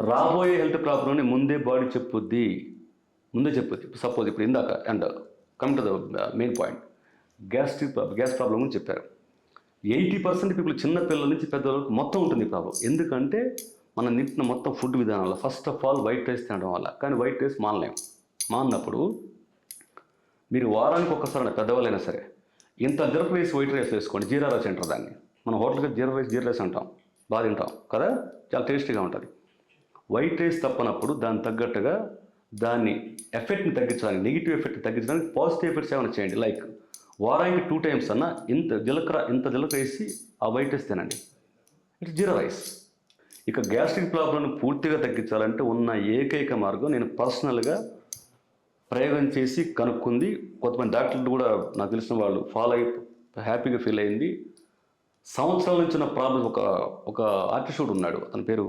రాబోయే హెల్త్ ప్రాబ్లమ్ని ముందే చెప్పుద్ది. సపోజ్ ఇప్పుడు ఇందాక and come to the main point, gas problem అని చెప్పారు. 80% పీపుల్ చిన్న పిల్లల నుంచి పెద్దవాళ్ళకి మొత్తం ఉంటుంది ఈ ప్రాబ్లం. ఎందుకంటే మనం తింటున్న మొత్తం ఫుడ్ విధానంలో first of all white rice తినడం వల్ల. కానీ వైట్ రైస్ మాన్నప్పుడు మీరు వారానికి ఒక్కసారి పెద్దవాళ్ళైనా సరే ఇంత వైట్ రైస్ వేసుకోండి. జీరా రైస్ అంటారు దాన్ని. మన హోటల్కి జీరా రైస్ అంటాం, బాగా తింటాం కదా, చాలా టేస్టీగా ఉంటుంది. వైట్ రైస్ తప్పనప్పుడు దానికి తగ్గట్టుగా దాన్ని ఎఫెక్ట్ని తగ్గించడానికి, నెగిటివ్ ఎఫెక్ట్ని తగ్గించడానికి పాజిటివ్ ఎఫెక్ట్స్ ఏమైనా చేయండి. లైక్ వారానికి 2 times అన్నా ఇంత జీలకర్ర వేసి ఆ వైట్ రైస్ తినండి. It's jeera rice. ఇక గ్యాస్ట్రిక్ ప్రాబ్లంను పూర్తిగా తగ్గించాలంటే ఉన్న ఏకైక మార్గం నేను పర్సనల్గా ప్రయోగం చేసి కనుక్కుంది. కొంతమంది డాక్టర్లు కూడా నాకు తెలిసిన వాళ్ళు ఫాలో అయి హ్యాపీగా ఫీల్ అయింది. సంవత్సరాల నుంచి ఉన్న ప్రాబ్లం ఒక ఆర్టిస్టుడు ఉన్నాడు, అతని పేరు